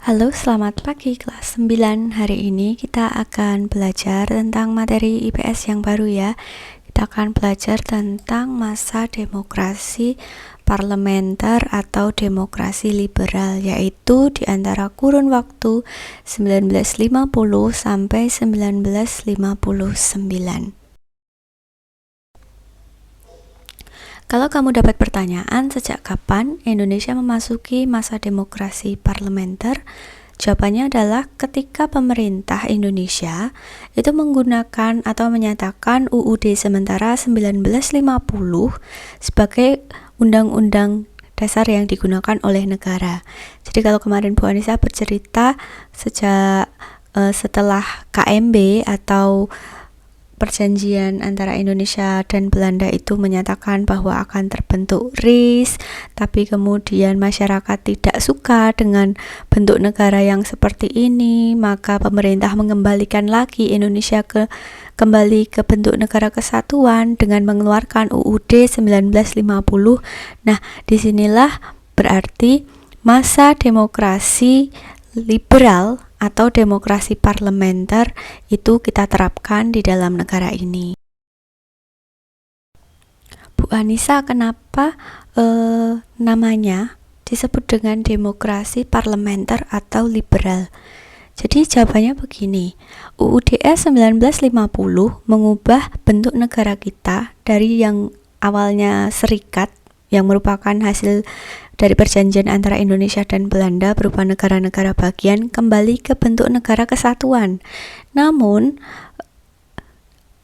Halo, selamat pagi kelas 9. Hari ini kita akan belajar tentang materi IPS yang baru ya. Kita akan belajar tentang masa demokrasi parlementer atau demokrasi liberal, yaitu di antara kurun waktu 1950 sampai 1959. Kalau kamu dapat pertanyaan sejak kapan Indonesia memasuki masa demokrasi parlementer, jawabannya adalah ketika pemerintah Indonesia itu menggunakan atau menyatakan UUD sementara 1950 sebagai undang-undang dasar yang digunakan oleh negara. Jadi kalau kemarin Bu Anissa bercerita sejak setelah KMB atau perjanjian antara Indonesia dan Belanda itu menyatakan bahwa akan terbentuk RIS, tapi kemudian masyarakat tidak suka dengan bentuk negara yang seperti ini, maka pemerintah mengembalikan lagi Indonesia kembali ke bentuk negara kesatuan dengan mengeluarkan UUD 1950. Nah, disinilah berarti masa demokrasi liberal atau demokrasi parlementer itu kita terapkan di dalam negara ini. Bu Anissa, kenapa namanya disebut dengan demokrasi parlementer atau liberal? Jadi jawabannya begini, UUD 1950 mengubah bentuk negara kita dari yang awalnya serikat yang merupakan hasil dari perjanjian antara Indonesia dan Belanda berupa negara-negara bagian kembali ke bentuk negara kesatuan. Namun,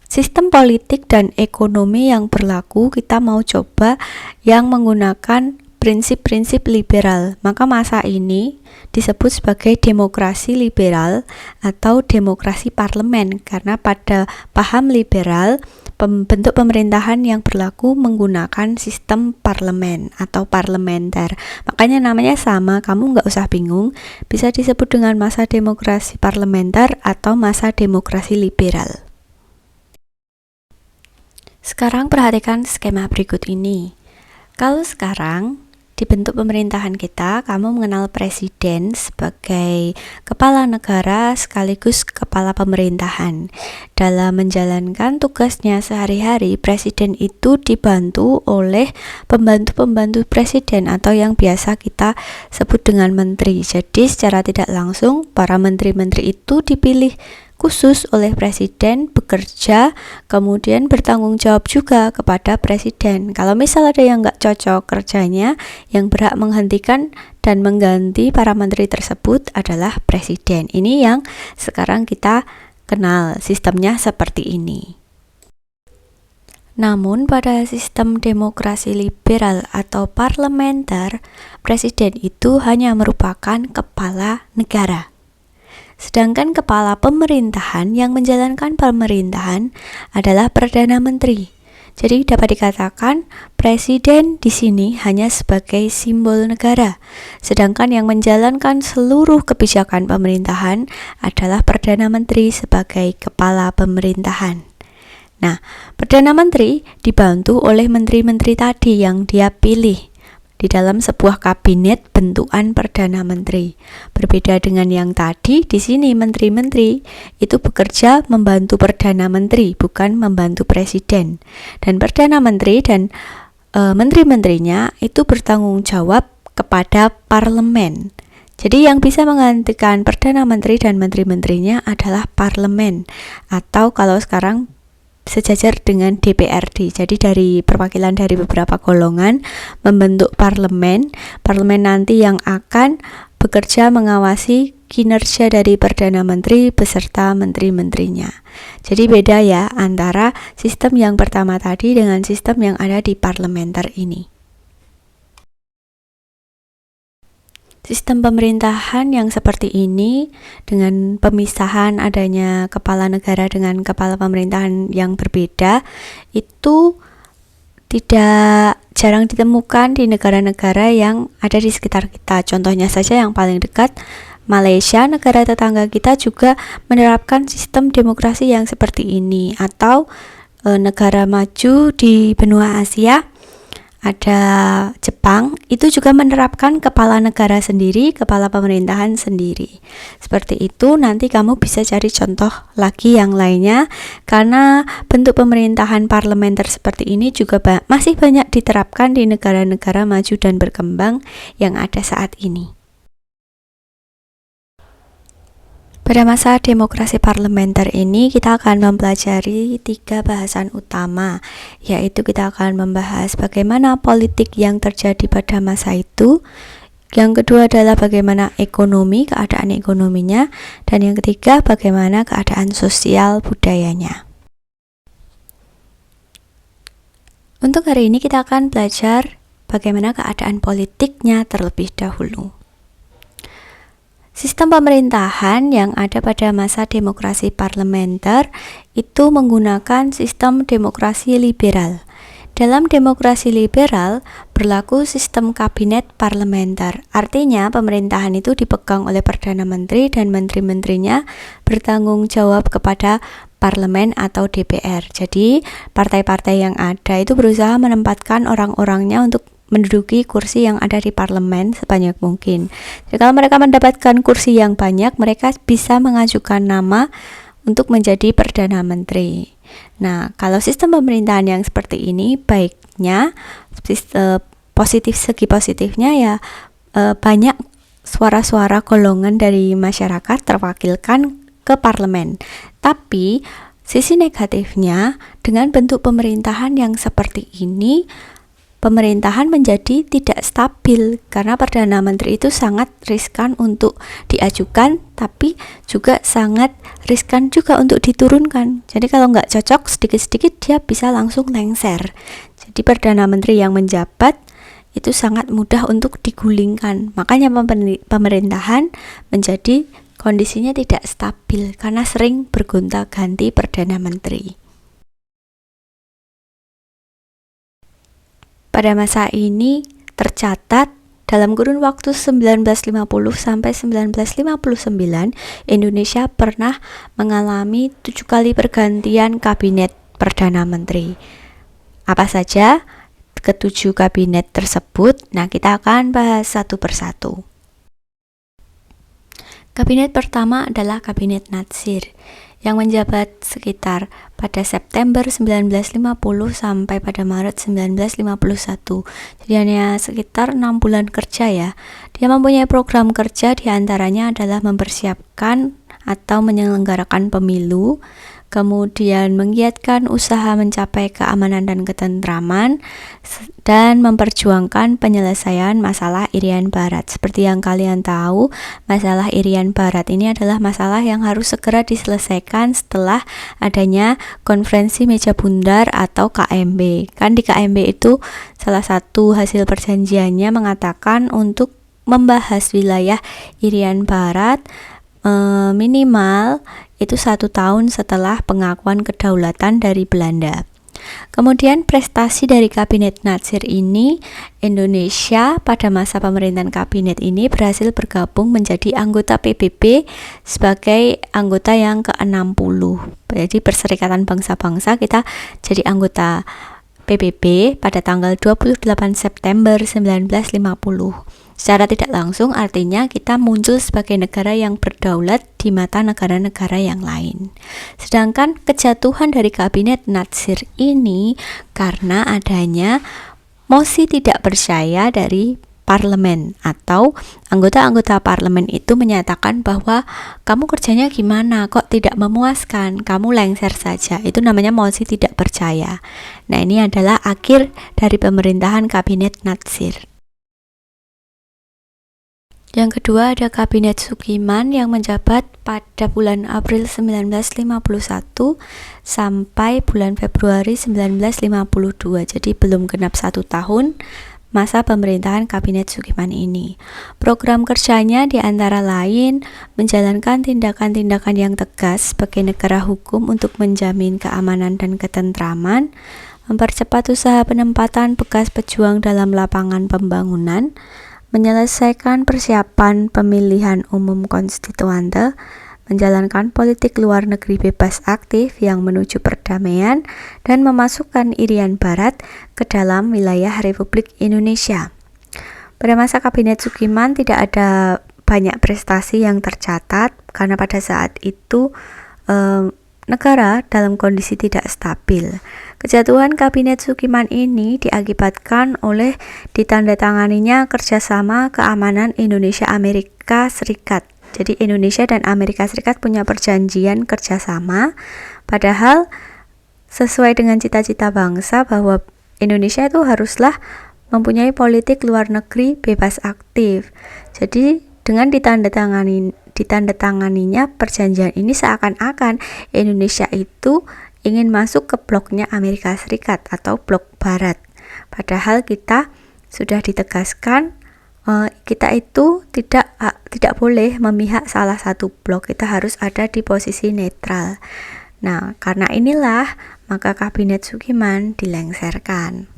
sistem politik dan ekonomi yang berlaku kita mau coba yang menggunakan prinsip-prinsip liberal. Maka masa ini disebut sebagai demokrasi liberal atau demokrasi parlemen karena pada paham liberal bentuk pemerintahan yang berlaku menggunakan sistem parlemen atau parlementer. Makanya namanya sama, kamu nggak usah bingung, bisa disebut dengan masa demokrasi parlementer atau masa demokrasi liberal. Sekarang perhatikan skema berikut ini. Kalau sekarang di bentuk pemerintahan kita, kamu mengenal presiden sebagai kepala negara sekaligus kepala pemerintahan. Dalam menjalankan tugasnya sehari-hari, presiden itu dibantu oleh pembantu-pembantu presiden atau yang biasa kita sebut dengan menteri. Jadi secara tidak langsung, para menteri-menteri itu dipilih khusus oleh presiden, bekerja, kemudian bertanggung jawab juga kepada presiden. Kalau misal ada yang nggak cocok kerjanya, yang berhak menghentikan dan mengganti para menteri tersebut adalah presiden. Ini yang sekarang kita kenal, sistemnya seperti ini. Namun pada sistem demokrasi liberal atau parlementer, presiden itu hanya merupakan kepala negara. Sedangkan kepala pemerintahan yang menjalankan pemerintahan adalah Perdana Menteri. Jadi dapat dikatakan presiden di sini hanya sebagai simbol negara. Sedangkan yang menjalankan seluruh kebijakan pemerintahan adalah Perdana Menteri sebagai kepala pemerintahan. Nah, Perdana Menteri dibantu oleh menteri-menteri tadi yang dia pilih di dalam sebuah kabinet bentukan Perdana Menteri. Berbeda dengan yang tadi, di sini menteri-menteri itu bekerja membantu Perdana Menteri, bukan membantu presiden. Dan Perdana Menteri dan menteri-menterinya itu bertanggung jawab kepada parlemen. Jadi yang bisa menggantikan Perdana Menteri dan menteri-menterinya adalah parlemen, atau kalau sekarang sejajar dengan DPRD. Jadi dari perwakilan dari beberapa golongan membentuk parlemen nanti yang akan bekerja mengawasi kinerja dari Perdana Menteri beserta menteri-menterinya. Jadi beda ya antara sistem yang pertama tadi dengan sistem yang ada di parlementer ini. Sistem pemerintahan yang seperti ini dengan pemisahan adanya kepala negara dengan kepala pemerintahan yang berbeda itu tidak jarang ditemukan di negara-negara yang ada di sekitar kita. Contohnya saja yang paling dekat, Malaysia, negara tetangga kita juga menerapkan sistem demokrasi yang seperti ini. Atau negara maju di benua Asia, ada Jepang, itu juga menerapkan kepala negara sendiri, kepala pemerintahan sendiri. Seperti itu, nanti kamu bisa cari contoh lagi yang lainnya, karena bentuk pemerintahan parlementer seperti ini juga masih banyak diterapkan di negara-negara maju dan berkembang yang ada saat ini. Pada masa demokrasi parlementer ini kita akan mempelajari 3 bahasan utama, yaitu kita akan membahas bagaimana politik yang terjadi pada masa itu, yang kedua adalah bagaimana ekonomi, keadaan ekonominya, dan yang ketiga bagaimana keadaan sosial budayanya. Untuk hari ini kita akan belajar bagaimana keadaan politiknya terlebih dahulu. Sistem pemerintahan yang ada pada masa demokrasi parlementer itu menggunakan sistem demokrasi liberal. Dalam demokrasi liberal berlaku sistem kabinet parlementer. Artinya pemerintahan itu dipegang oleh Perdana Menteri dan menteri-menterinya bertanggung jawab kepada parlemen atau DPR. Jadi partai-partai yang ada itu berusaha menempatkan orang-orangnya untuk menduduki kursi yang ada di parlemen sebanyak mungkin. Jadi kalau mereka mendapatkan kursi yang banyak, mereka bisa mengajukan nama untuk menjadi Perdana Menteri. Nah, kalau sistem pemerintahan yang seperti ini, baiknya segi positifnya ya banyak suara-suara golongan dari masyarakat terwakilkan ke parlemen. Tapi sisi negatifnya, dengan bentuk pemerintahan yang seperti ini, pemerintahan menjadi tidak stabil karena Perdana Menteri itu sangat riskan untuk diajukan, tapi juga sangat riskan juga untuk diturunkan. Jadi kalau nggak cocok sedikit-sedikit dia bisa langsung lengser. Jadi Perdana Menteri yang menjabat itu sangat mudah untuk digulingkan. Makanya pemerintahan menjadi kondisinya tidak stabil karena sering bergonta-ganti Perdana Menteri. Pada masa ini tercatat dalam kurun waktu 1950 sampai 1959, Indonesia pernah mengalami 7 kali pergantian kabinet Perdana Menteri. Apa saja ke-7 kabinet tersebut? Nah, kita akan bahas satu persatu. Kabinet pertama adalah Kabinet Natsir yang menjabat sekitar pada September 1950 sampai pada Maret 1951. Jadi hanya sekitar 6 bulan kerja ya. Dia mempunyai program kerja, diantaranya adalah mempersiapkan atau menyelenggarakan pemilu, kemudian menggiatkan usaha mencapai keamanan dan ketentraman, dan memperjuangkan penyelesaian masalah Irian Barat. Seperti yang kalian tahu, masalah Irian Barat ini adalah masalah yang harus segera diselesaikan setelah adanya konferensi meja bundar atau KMB. Kan di KMB itu salah satu hasil perjanjiannya mengatakan untuk membahas wilayah Irian Barat minimal itu 1 tahun setelah pengakuan kedaulatan dari Belanda. Kemudian prestasi dari Kabinet Natsir ini, Indonesia pada masa pemerintahan kabinet ini berhasil bergabung menjadi anggota PBB sebagai anggota yang ke-60. Jadi Perserikatan Bangsa-Bangsa kita jadi anggota PBB pada tanggal 28 September 1950. Secara tidak langsung artinya kita muncul sebagai negara yang berdaulat di mata negara-negara yang lain. Sedangkan kejatuhan dari Kabinet Natsir ini karena adanya mosi tidak percaya dari parlemen, atau anggota-anggota parlemen itu menyatakan bahwa kamu kerjanya gimana, kok tidak memuaskan, kamu lengser saja. Itu namanya mosi tidak percaya. Nah, ini adalah akhir dari pemerintahan Kabinet Natsir. Yang kedua ada Kabinet Sukiman yang menjabat pada bulan April 1951 sampai bulan Februari 1952. Jadi belum genap 1 tahun masa pemerintahan Kabinet Sukiman ini. Program kerjanya diantara lain menjalankan tindakan-tindakan yang tegas sebagai negara hukum untuk menjamin keamanan dan ketentraman, mempercepat usaha penempatan bekas pejuang dalam lapangan pembangunan, menyelesaikan persiapan pemilihan umum konstituante, menjalankan politik luar negeri bebas aktif yang menuju perdamaian dan memasukkan Irian Barat ke dalam wilayah Republik Indonesia. Pada masa Kabinet Sukiman tidak ada banyak prestasi yang tercatat karena pada saat itu negara dalam kondisi tidak stabil. Kejatuhan Kabinet Sukiman ini diakibatkan oleh ditandatanganinya kerjasama keamanan Indonesia-Amerika Serikat. Jadi Indonesia dan Amerika Serikat punya perjanjian kerjasama, padahal sesuai dengan cita-cita bangsa bahwa Indonesia itu haruslah mempunyai politik luar negeri bebas aktif. Jadi dengan ditandatanganinya perjanjian ini seakan-akan Indonesia itu ingin masuk ke bloknya Amerika Serikat atau blok Barat. Padahal kita sudah ditegaskan kita itu tidak boleh memihak salah satu blok, kita harus ada di posisi netral. Nah, karena inilah maka Kabinet Sukiman dilengserkan.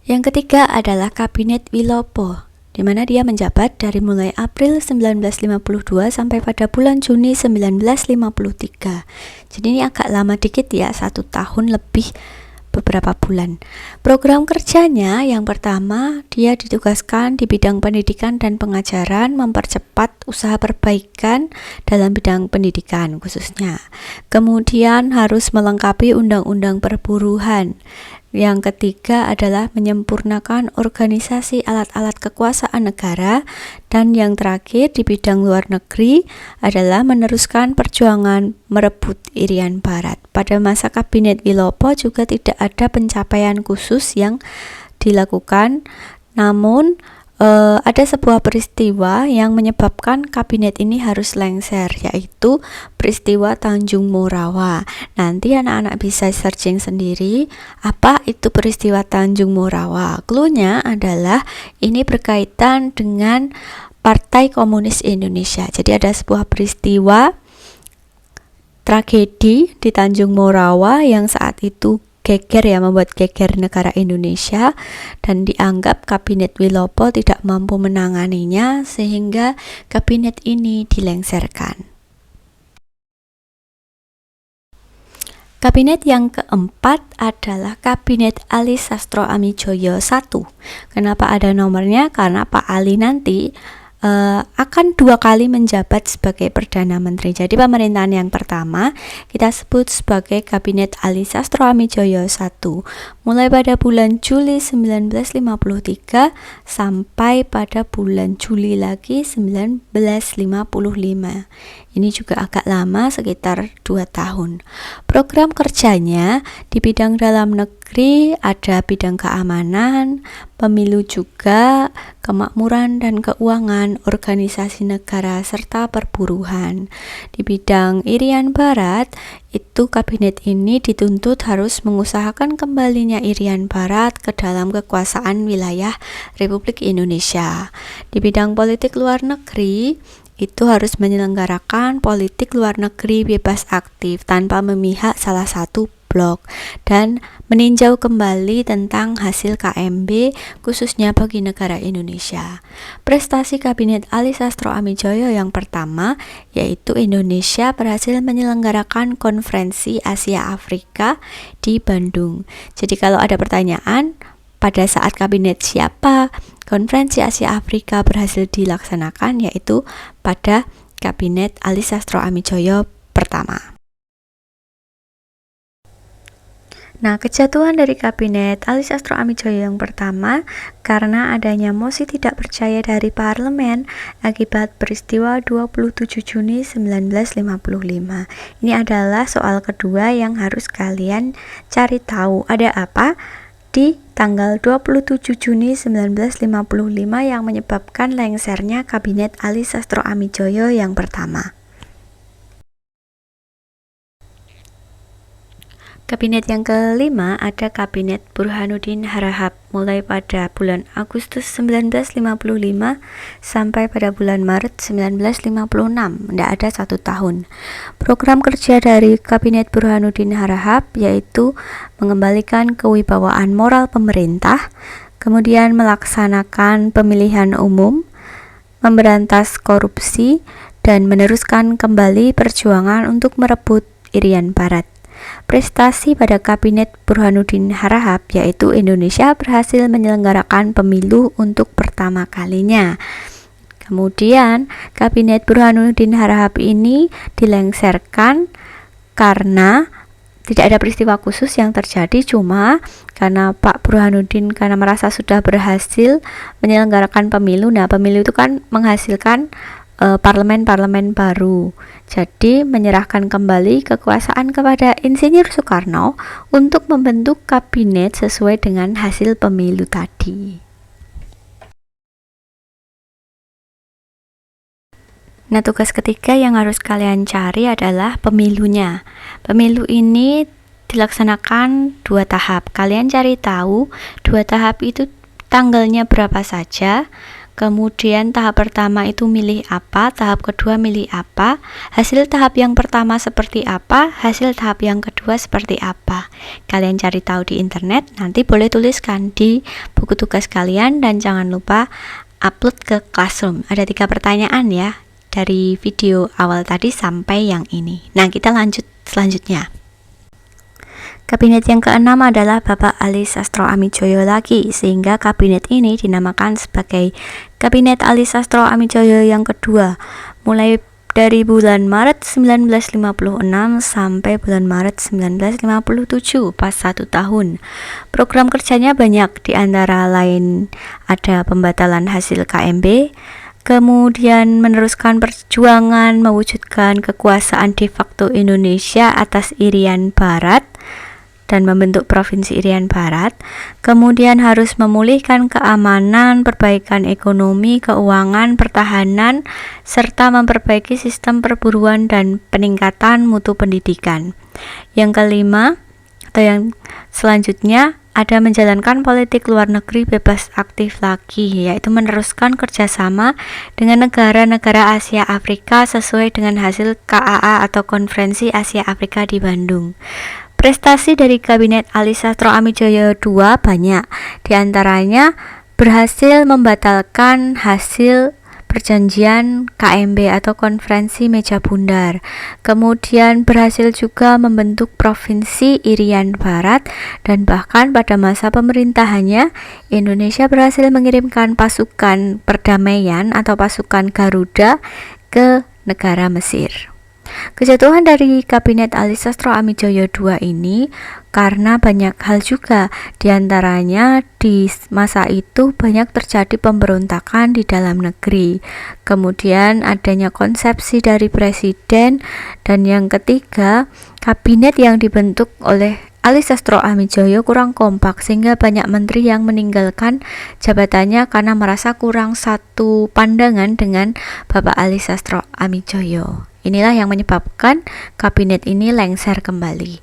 Yang ketiga adalah Kabinet Wilopo, di mana dia menjabat dari mulai April 1952 sampai pada bulan Juni 1953. Jadi ini agak lama dikit ya, 1 tahun lebih beberapa bulan. Program kerjanya yang pertama, dia ditugaskan di bidang pendidikan dan pengajaran, mempercepat usaha perbaikan dalam bidang pendidikan khususnya. Kemudian harus melengkapi undang-undang perburuhan. Yang ketiga adalah menyempurnakan organisasi alat-alat kekuasaan negara, dan yang terakhir di bidang luar negeri adalah meneruskan perjuangan merebut Irian Barat. Pada masa Kabinet Wilopo juga tidak ada pencapaian khusus yang dilakukan, namun ada sebuah peristiwa yang menyebabkan kabinet ini harus lengser, yaitu peristiwa Tanjung Morawa. Nanti anak-anak bisa searching sendiri apa itu peristiwa Tanjung Morawa. Cluenya adalah ini berkaitan dengan Partai Komunis Indonesia. Jadi ada sebuah peristiwa tragedi di Tanjung Morawa yang saat itu membuat geger negara Indonesia, dan dianggap Kabinet Wilopo tidak mampu menanganinya sehingga kabinet ini dilengserkan. Kabinet yang keempat adalah Kabinet Ali Sastro Amijoyo I. Kenapa ada nomornya? Karena Pak Ali nanti akan 2 kali menjabat sebagai Perdana Menteri. Jadi pemerintahan yang pertama kita sebut sebagai Kabinet Ali Sastro Amijoyo I, mulai pada bulan Juli 1953 sampai pada bulan Juli lagi 1955. Ini juga agak lama, sekitar 2 tahun. Program kerjanya di bidang dalam negeri ada bidang keamanan, pemilu juga, kemakmuran dan keuangan, organisasi negara, serta perburuhan. Di bidang Irian Barat, itu kabinet ini dituntut harus mengusahakan kembalinya Irian Barat ke dalam kekuasaan wilayah Republik Indonesia. Di bidang politik luar negeri, itu harus menyelenggarakan politik luar negeri bebas aktif tanpa memihak salah satu blok, dan meninjau kembali tentang hasil KMB khususnya bagi negara Indonesia. Prestasi Kabinet Ali Sastro Amijoyo yang pertama yaitu Indonesia berhasil menyelenggarakan konferensi Asia Afrika di Bandung. Jadi kalau ada pertanyaan pada saat kabinet siapa konferensi Asia Afrika berhasil dilaksanakan, yaitu pada Kabinet Ali Sastro Amijoyo pertama. Nah, kejatuhan dari Kabinet Ali Sastro Amijoyo yang pertama karena adanya mosi tidak percaya dari parlemen akibat peristiwa 27 Juni 1955. Ini adalah soal kedua yang harus kalian cari tahu. Ada apa di tanggal 27 Juni 1955 yang menyebabkan lengsernya Kabinet Ali Sastro Amijoyo yang pertama. Kabinet yang kelima ada Kabinet Burhanuddin Harahap, mulai pada bulan Agustus 1955 sampai pada bulan Maret 1956, tidak ada 1 tahun. Program kerja dari Kabinet Burhanuddin Harahap yaitu mengembalikan kewibawaan moral pemerintah, kemudian melaksanakan pemilihan umum, memberantas korupsi, dan meneruskan kembali perjuangan untuk merebut Irian Barat. Prestasi pada Kabinet Burhanuddin Harahap yaitu Indonesia berhasil menyelenggarakan pemilu untuk pertama kalinya. Kemudian, Kabinet Burhanuddin Harahap ini dilengsarkan karena tidak ada peristiwa khusus yang terjadi, cuma karena Pak Burhanuddin karena merasa sudah berhasil menyelenggarakan pemilu. Nah, pemilu itu kan menghasilkan parlemen-parlemen baru. Jadi menyerahkan kembali kekuasaan kepada Insinyur Soekarno untuk membentuk kabinet sesuai dengan hasil pemilu tadi. Nah, tugas ketiga yang harus kalian cari adalah pemilunya. Pemilu ini dilaksanakan 2 tahap. Kalian cari tahu 2 tahap itu tanggalnya berapa saja. Kemudian tahap pertama itu milih apa, tahap kedua milih apa, hasil tahap yang pertama seperti apa, hasil tahap yang kedua seperti apa. Kalian cari tahu di internet, nanti boleh tuliskan di buku tugas kalian dan jangan lupa upload ke Classroom. Ada 3 pertanyaan ya, dari video awal tadi sampai yang ini. Nah, kita lanjut selanjutnya. Kabinet yang keenam adalah Bapak Ali Sastro Amijoyo lagi, sehingga kabinet ini dinamakan sebagai Kabinet Ali Sastro Amijoyo yang kedua, mulai dari bulan Maret 1956 sampai bulan Maret 1957, pas 1 tahun. Program kerjanya banyak, di antara lain ada pembatalan hasil KMB, kemudian meneruskan perjuangan mewujudkan kekuasaan de facto Indonesia atas Irian Barat dan membentuk Provinsi Irian Barat, kemudian harus memulihkan keamanan, perbaikan ekonomi, keuangan, pertahanan, serta memperbaiki sistem perburuan dan peningkatan mutu pendidikan. Yang kelima, atau yang selanjutnya, ada menjalankan politik luar negeri bebas aktif lagi, yaitu meneruskan kerjasama dengan negara-negara Asia Afrika sesuai dengan hasil KAA atau Konferensi Asia Afrika di Bandung. Prestasi dari Kabinet Ali Sastro Amijoyo II banyak, diantaranya berhasil membatalkan hasil perjanjian KMB atau Konferensi Meja Bundar, kemudian berhasil juga membentuk Provinsi Irian Barat, dan bahkan pada masa pemerintahannya Indonesia berhasil mengirimkan pasukan perdamaian atau pasukan Garuda ke negara Mesir. Kejatuhan dari Kabinet Ali Sastro Amijoyo II ini karena banyak hal juga, diantaranya di masa itu banyak terjadi pemberontakan di dalam negeri, kemudian adanya konsepsi dari presiden, dan yang ketiga, kabinet yang dibentuk oleh Ali Sastro Amijoyo kurang kompak sehingga banyak menteri yang meninggalkan jabatannya karena merasa kurang satu pandangan dengan Bapak Ali Sastro Amijoyo. Inilah yang menyebabkan kabinet ini lengser kembali.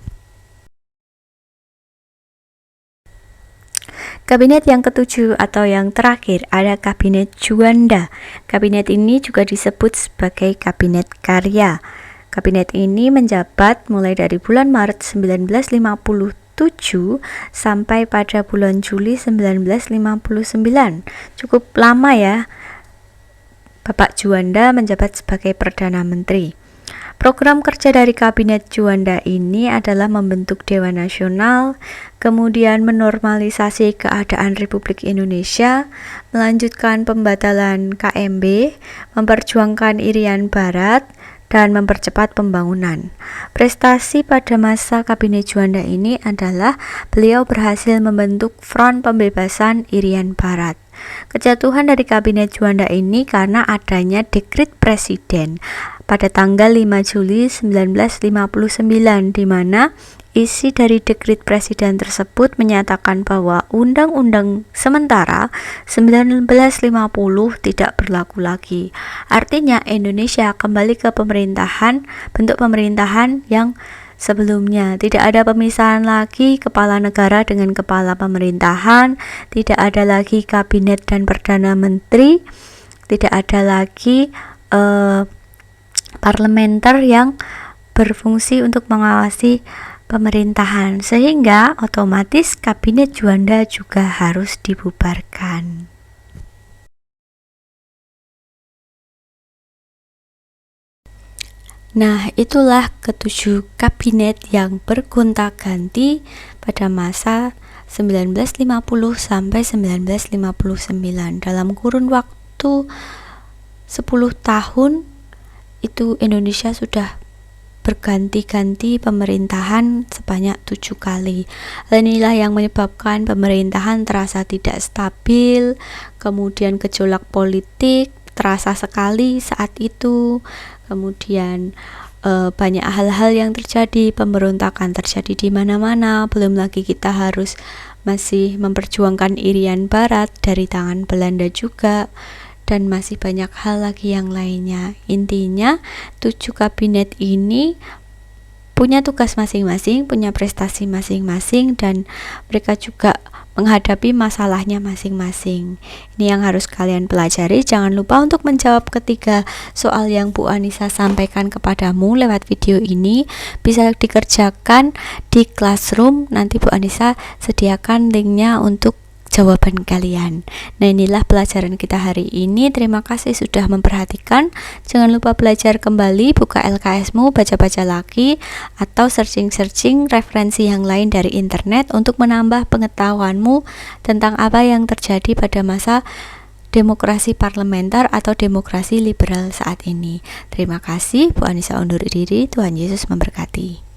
Kabinet yang ketujuh atau yang terakhir ada Kabinet Juanda. Kabinet ini juga disebut sebagai Kabinet Karya. Kabinet ini menjabat mulai dari bulan Maret 1957 sampai pada bulan Juli 1959. Cukup lama ya. Bapak Juanda menjabat sebagai Perdana Menteri. Program kerja dari Kabinet Juanda ini adalah membentuk Dewan Nasional, kemudian menormalisasi keadaan Republik Indonesia, melanjutkan pembatalan KMB, memperjuangkan Irian Barat, dan mempercepat pembangunan. Prestasi pada masa Kabinet Juanda ini adalah beliau berhasil membentuk Front Pembebasan Irian Barat. Kejatuhan dari Kabinet Juanda ini karena adanya dekret presiden pada tanggal 5 Juli 1959, di mana isi dari dekret presiden tersebut menyatakan bahwa Undang-Undang Sementara 1950 tidak berlaku lagi. Artinya Indonesia kembali ke bentuk pemerintahan yang sebelumnya. Tidak ada pemisahan lagi kepala negara dengan kepala pemerintahan, tidak ada lagi kabinet dan perdana menteri, tidak ada lagi parlementer yang berfungsi untuk mengawasi pemerintahan, sehingga otomatis Kabinet Juanda juga harus dibubarkan. Nah, itulah ketujuh kabinet yang bergonta-ganti pada masa 1950 sampai 1959. Dalam kurun waktu 10 tahun itu Indonesia sudah berganti-ganti pemerintahan sebanyak 7 kali. Inilah yang menyebabkan pemerintahan terasa tidak stabil, kemudian gejolak politik terasa sekali saat itu, kemudian banyak hal-hal yang terjadi, pemberontakan terjadi di mana-mana, belum lagi kita harus masih memperjuangkan Irian Barat dari tangan Belanda juga, dan masih banyak hal lagi yang lainnya. Intinya 7 kabinet ini punya tugas masing-masing, punya prestasi masing-masing, dan mereka juga menghadapi masalahnya masing-masing. Ini yang harus kalian pelajari. Jangan lupa untuk menjawab ketiga soal yang Bu Anissa sampaikan kepadamu lewat video ini. Bisa dikerjakan di Classroom. Nanti Bu Anissa sediakan linknya untuk jawaban kalian. Nah, inilah pelajaran kita hari ini. Terima kasih sudah memperhatikan. Jangan lupa belajar kembali, buka LKS-mu, baca-baca lagi, atau searching-searching referensi yang lain dari internet untuk menambah pengetahuanmu tentang apa yang terjadi pada masa demokrasi parlementer atau demokrasi liberal saat ini. Terima kasih. Bu Anissa undur diri. Tuhan Yesus memberkati.